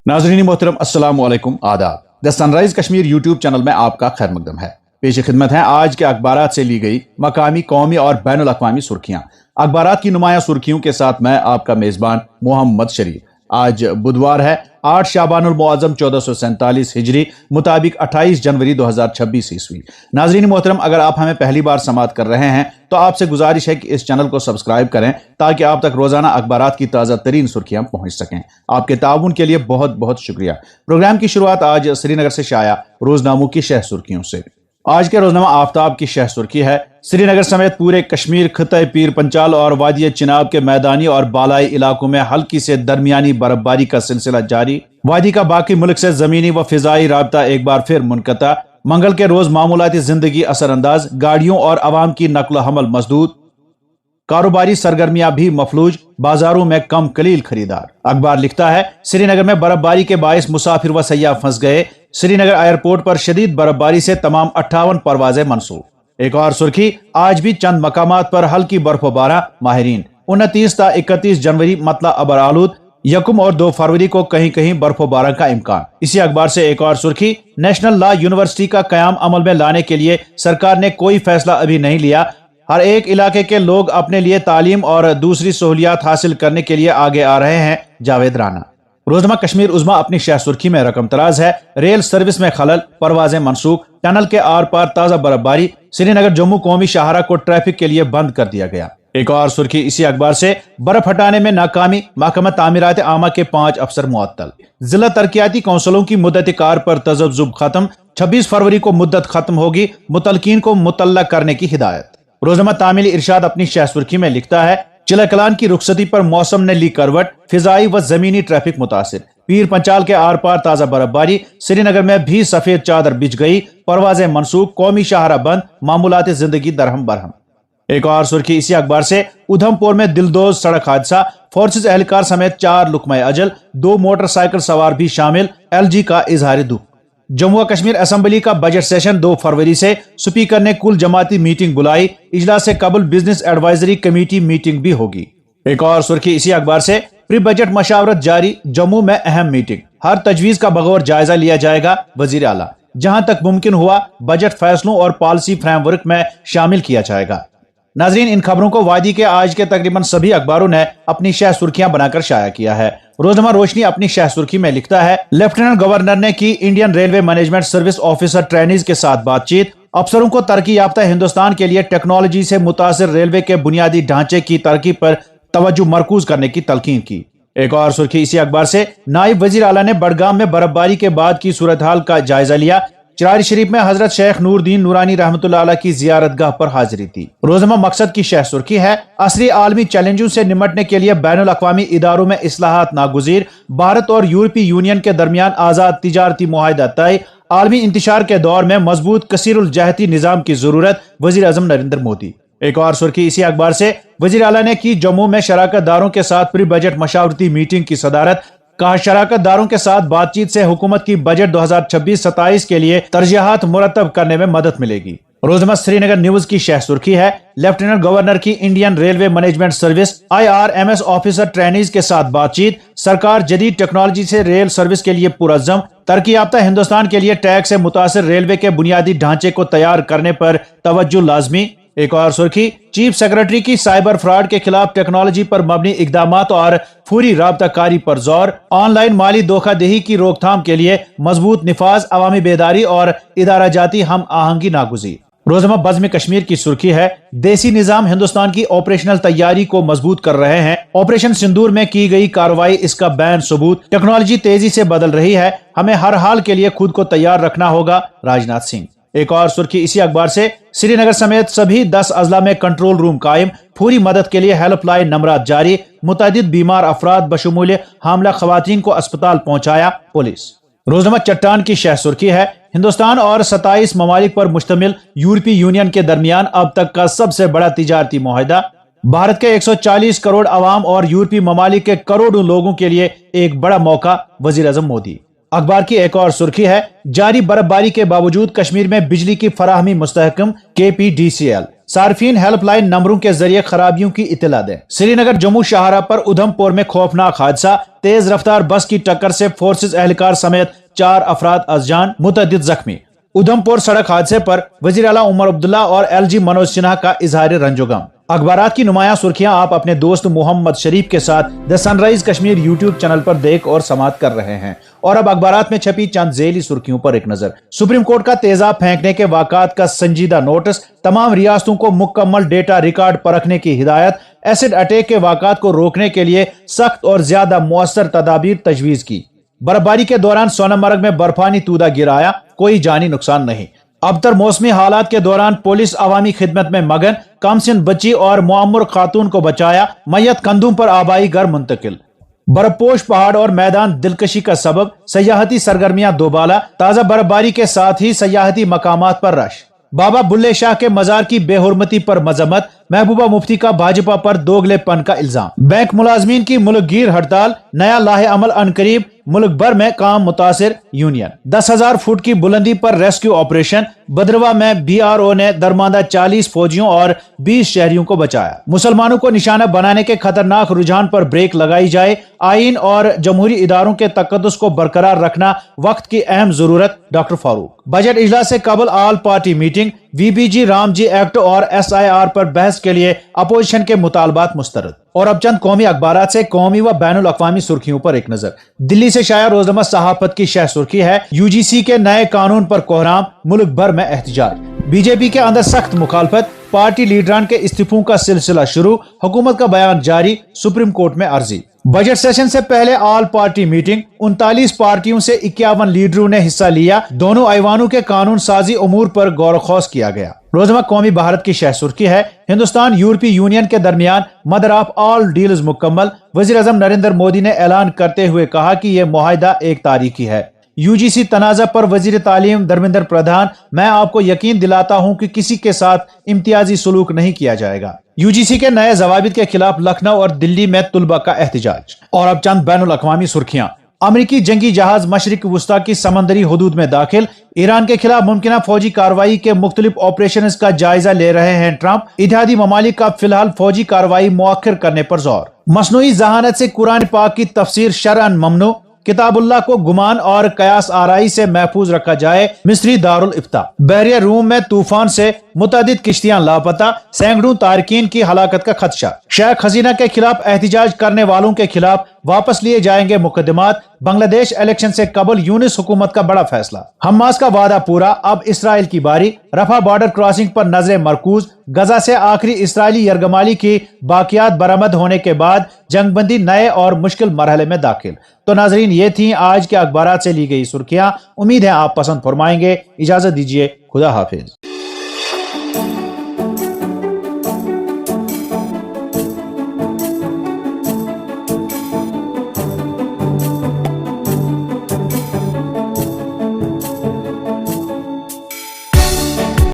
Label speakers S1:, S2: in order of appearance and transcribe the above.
S1: नाज़रीन मोहतरम अस्सलाम वालेकुम आदाब। The sunrise Kashmir YouTube channel में आपका खैर मकदम है। पेश खिदमत है आज के अखबारात से ली गई मकामी, कौमी और बैनुल अक़वामी सुर्खियां। अखबारात की नुमाया सुर्खियों के साथ मैं आपका मेज़बान मोहम्मद शरीफ। आज बुधवार है 8 शाबानुल मुअज़्ज़म 1447 हिजरी मुताबिक 28 जनवरी 2026 ईस्वी। नाज़रीन मोहतरम, अगर आप हमें पहली बार समाअत कर रहे हैं तो आपसे गुजारिश है कि इस चैनल को सब्सक्राइब करें ताकि आप तक रोजाना अखबारात की ताज़ा तरीन सुर्खियां पहुंच सकें। आपके ताउन के लिए बहुत बहुत शुक्रिया। प्रोग्राम की शुरुआत आज श्रीनगर से शाया रोजनामों की शह सुर्खियों से। आज के रोजनामा आफ्ताब की शह सुर्खी है, श्रीनगर समेत पूरे कश्मीर, खित्ते पीर पंचाल और वादी चिनाब के मैदानी और बालाई इलाकों में हल्की से दरमियानी बर्फबारी का सिलसिला जारी। वादी का बाकी मुल्क से जमीनी व फिजाई राबता एक बार फिर मुनक़ता। मंगल के रोज मामूलाती जिंदगी असरअंदाज, गाड़ियों और अवाम की नकल हमल मसदूद। कारोबारी सरगर्मियां भी मफलूज, बाजारों में कम कलील खरीदार। अखबार लिखता है, श्रीनगर में बर्फबारी के बायस मुसाफिर व सयाह फंस गए। श्रीनगर एयरपोर्ट पर शदीद बर्फबारी से तमाम 58 परवाजें मनसूख। एक और सुर्खी, आज भी चंद मकामात पर हल्की बर्फबारी। माहिरीन 29 ता 31 जनवरी मतला अबर आलूद, 1 और 2 फरवरी को कहीं कहीं बर्फबारी का इम्कान। इसी अखबार से एक और सुर्खी, नेशनल लॉ यूनिवर्सिटी का कयाम अमल में लाने के लिए सरकार ने कोई फैसला अभी नहीं लिया। हर एक इलाके के लोग अपने लिए तालीम और दूसरी सहूलियात हासिल करने के लिए आगे आ रहे हैं। जावेद राना। रोजमा कश्मीर उज़्मा अपनी शह सुर्खी में रकम तराज है, रेल सर्विस में खलल, परवाजें मनसूख, टनल के आर पार ताजा बर्फबारी। श्रीनगर जम्मू कौमी शाहरा को ट्रैफिक के लिए बंद कर दिया गया। एक और सुर्खी इसी अखबार से, बर्फ हटाने में नाकामी, महकमा तामीरात आमा के 5 अफसर मुअत्तल। जिला तरक्याती कौंसलों की मुद्दत कार पर तजब्जुब खत्म, 26 फरवरी को मुद्दत खत्म होगी, मुतलकीन को मुतल्ला करने की हिदायत। रोजमा तामीली इरशाद अपनी शह सुर्खी में लिखता है, चिला कलान की रुखसती पर मौसम ने ली करवट, फिजाई व जमीनी ट्रैफिक मुतासिर। पीर पंचाल के आर पार ताजा बर्फबारी, श्रीनगर में भी सफेद चादर बिछ गई, परवाजें मनसूख, कौमी शाहरा बंद, मामूलाती जिंदगी दरहम बरहम। एक और सुर्खी इसी अखबार से, उधमपुर में दिलदोज सड़क हादसा, फोर्सेज एहलकार समेत 4 लुकमा अजल, 2 मोटरसाइकिल सवार भी शामिल। LG का इजहार दुख। जम्मू व कश्मीर असेंबली का बजट सेशन 2 फरवरी से, स्पीकर ने कुल जमाती मीटिंग बुलाई। इजलास से कबल बिजनेस एडवाइजरी कमेटी मीटिंग भी होगी। एक और सुर्खी इसी अखबार से, प्री बजट मशावरत जारी, जम्मू में अहम मीटिंग, हर तजवीज का बगौर जायजा लिया जाएगा। वजीर आला, जहां तक मुमकिन हुआ बजट फैसलों और पॉलिसी फ्रेमवर्क में शामिल किया जाएगा। नाजरीन, इन खबरों को वादी के आज के तकरीबन सभी अखबारों ने अपनी शह सुर्खियां बनाकर शाया किया है। रोजनामा रोशनी अपनी शह सुर्खी में लिखता है, लेफ्टिनेंट गवर्नर ने की Indian railway management service officer trainees के साथ बातचीत। अफसरों को तरक्की याफ्ता हिंदुस्तान के लिए टेक्नोलॉजी से मुतासिर रेलवे के बुनियादी ढांचे की तरक्की पर तवज्जो मरकूज करने की तलकीन की। एक और सुर्खी इसी अखबार से, नायब वजीर आला ने बडगाम में बर्फबारी के बाद की सूरत हाल का जायजा लिया। चिरारी शरीफ में हजरत शेख नूरुद्दीन नूरानी रहमतुल्लाह अलैह की जियारतगाह पर हाजिरी थी। रोजमा मकसद की शह सुर्खी है, असरी आलमी चैलेंजों से निमटने के लिए बैनुल अक़वामी इदारों में इस्लाहात नागुज़ीर, भारत और यूरोपीय यूनियन के दरमियान आज़ाद तिजारती मुआहिदा तय, आलमी इंतशार के दौर में मजबूत कसीरुल जहती निज़ाम की जरूरत, वज़ीर आज़म नरेंद्र मोदी। एक और सुर्खी इसी अखबार से, वज़ीर आला ने की जम्मू में शराकत दारों के साथ प्री बजट मशावरती मीटिंग की सदारत। कहा, शराकत दारों के साथ बातचीत से हुकूमत की बजट 2026-27 के लिए तरजीहात मुरतब करने में मदद मिलेगी। रोजमा श्रीनगर न्यूज की शह सुर्खी है, लेफ्टिनेंट गवर्नर की Indian railway management service IRMS officer trainees के साथ बातचीत। सरकार जदीद टेक्नोलॉजी से रेल सर्विस के लिए पुरअज़्म, तरक्की याफ्ता हिंदुस्तान के लिए टैक्स से मुतासिर रेलवे के बुनियादी ढांचे को तैयार करने पर तवज्जो लाजमी। एक और सुर्खी, चीफ सेक्रेटरी की साइबर फ्रॉड के खिलाफ टेक्नोलॉजी पर मबनी इकदामात और फौरी राबताकारी पर जोर। ऑनलाइन माली धोखाधड़ी की रोकथाम के लिए मजबूत निफाज, अवामी बेदारी और इदारा जाती हम आहंगी नागुज़ीर। रोजमा बज़्म कश्मीर की सुर्खी है, देसी निजाम हिंदुस्तान की ऑपरेशनल तैयारी को मजबूत कर रहे हैं। ऑपरेशन सिंदूर में की गई कार्रवाई इसका बैन सबूत। टेक्नोलॉजी तेजी से बदल रही है, हमें हर हाल के लिए खुद को तैयार रखना होगा। राजनाथ सिंह। एक और सुर्खी इसी अखबार से, श्रीनगर समेत सभी 10 अजला में कंट्रोल रूम कायम, पूरी मदद के लिए हेल्पलाइन नंबरात जारी। मुतअद्दिद बीमार अफराद बशमूल हामला खवातीन को अस्पताल पहुंचाया पुलिस। रोजमा चट्टान की शह सुर्खी है, हिंदुस्तान और 27 ममालिक पर मुश्तमिल यूरोपीय यूनियन के दरमियान अब तक का सबसे बड़ा तिजारती मुआहिदा। भारत के 140 करोड़ अवाम और यूरोपीय ममालिक के करोड़ों लोगों के लिए एक बड़ा मौका, वजीर आज़म मोदी। अखबार की एक और सुर्खी है, जारी बर्फबारी के बावजूद कश्मीर में बिजली की फराहमी मुस्तहकम, KPDCL। صارفین ہیلپ لائن نمبروں کے ذریعے خرابیوں کی اطلاع دیں۔ سری نگر جموں شاہراہ پر ادھم پور میں خوفناک حادثہ، تیز رفتار بس کی ٹکر سے فورسز اہلکار سمیت 4 افراد از جان، متعدد زخمی۔ ادھم پور سڑک حادثے پر وزیر اعلیٰ عمر عبداللہ اور ایل جی منوج سنہا کا اظہار رنج و غم۔ اخبارات کی نمایاں سرخیاں آپ اپنے دوست محمد شریف کے ساتھ دی سن رائز کشمیر یوٹیوب چینل پر دیکھ اور سماعت کر رہے ہیں، اور اب اخبارات میں چھپی چند ذیلی سرخیوں پر ایک نظر۔ سپریم کورٹ کا تیزاب پھینکنے کے واقعات کا سنجیدہ نوٹس، تمام ریاستوں کو مکمل ڈیٹا ریکارڈ پرکھنے کی ہدایت، ایسڈ اٹیک کے واقعات کو روکنے کے لیے سخت اور زیادہ مؤثر تدابیر تجویز کی۔ برفباری کے دوران سونم مرگ میں برفانی تودہ گرایا، کوئی جانی نقصان نہیں۔ ابتر موسمی حالات کے دوران پولیس عوامی خدمت میں مگن، کم سن بچی اور معمر خاتون کو بچایا، میت کندھوں پر آبائی گھر منتقل۔ برف پوش پہاڑ اور میدان دلکشی کا سبب، سیاحتی سرگرمیاں دوبالا، تازہ برفباری کے ساتھ ہی سیاحتی مقامات پر رش۔ بابا بلے شاہ کے مزار کی بے حرمتی پر مذمت، محبوبہ مفتی کا بھاجپا پر دوگلے پن کا الزام۔ بینک ملازمین کی ملک گیر ہڑتال، نیا لاہ عمل عنقریب، ملک بھر میں کام متاثر، یونین۔ 10,000 فٹ کی بلندی پر ریسکیو آپریشن، بدروا میں BRO نے درماندہ 40 فوجیوں اور 20 شہریوں کو بچایا۔ مسلمانوں کو نشانہ بنانے کے خطرناک رجحان پر بریک لگائی جائے، آئین اور جمہوری اداروں کے تقدس کو برقرار رکھنا وقت کی اہم ضرورت، ڈاکٹر فاروق۔ بجٹ اجلاس سے قبل all party meeting, VBG Ram ji act اور SIR پر بحث کے لیے اپوزیشن کے مطالبات مسترد۔ اور اب چند قومی اخبارات سے قومی و بین الاقوامی سرخیوں پر ایک نظر۔ دلی سے شائع روزنامہ صحافت کی شہ سرخی ہے، UGC کے نئے قانون پر کوحرام، ملک بھر میں احتجاج۔ BJP کے اندر سخت مخالفت، پارٹی لیڈران کے استعفوں کا سلسلہ شروع، حکومت کا بیان جاری، سپریم کورٹ میں عرضی۔ بجٹ سیشن سے پہلے آل پارٹی میٹنگ، 39 پارٹیوں سے 51 لیڈروں نے حصہ لیا، دونوں ایوانوں کے قانون سازی امور پر غور و خوض کیا گیا۔ روزنامہ قومی بھارت کی شہ سرخی ہے، ہندوستان یورپی یونین کے درمیان مدر آف آل ڈیلز مکمل، وزیر اعظم نریندر مودی نے اعلان کرتے ہوئے کہا کہ یہ معاہدہ ایک تاریخی ہے۔ UGC تنازع پر وزیر تعلیم دھرمیندر پردھان، میں آپ کو یقین دلاتا ہوں کہ کسی کے ساتھ امتیازی سلوک نہیں کیا جائے گا۔ UGC کے نئے ضوابط کے خلاف لکھنؤ اور دلی میں طلبہ کا احتجاج۔ اور اب چند بین الاقوامی سرخیاں۔ امریکی جنگی جہاز مشرق وسطیٰ کی سمندری حدود میں داخل، ایران کے خلاف ممکنہ فوجی کارروائی کے مختلف آپریشنز کا جائزہ لے رہے ہیں ٹرمپ، اتحادی ممالک کا فی الحال فوجی کارروائی مؤخر کرنے پر زور۔ مصنوعی ذہانت سے قرآن پاک کی تفسیر شرعاً ممنوع، کتاب اللہ کو گمان اور قیاس آرائی سے محفوظ رکھا جائے، مصری دارالفتاء۔ بحیرہ روم میں طوفان سے متعدد کشتیاں لاپتہ، سینکڑوں تارکین کی ہلاکت کا خدشہ۔ شیخ حسینہ کے خلاف احتجاج کرنے والوں کے خلاف واپس لیے جائیں گے مقدمات، بنگلہ دیش الیکشن سے قبل یونس حکومت کا بڑا فیصلہ۔ حماس کا وعدہ پورا، اب اسرائیل کی باری، رفح بارڈر کراسنگ پر نظریں مرکوز، غزہ سے آخری اسرائیلی یرغمالی کی باقیات برآمد ہونے کے بعد جنگ بندی نئے اور مشکل مرحلے میں داخل۔ تو ناظرین، یہ تھیں آج کے اخبارات سے لی گئی سرخیاں، امید ہے آپ پسند فرمائیں گے۔ اجازت دیجیے، خدا حافظ۔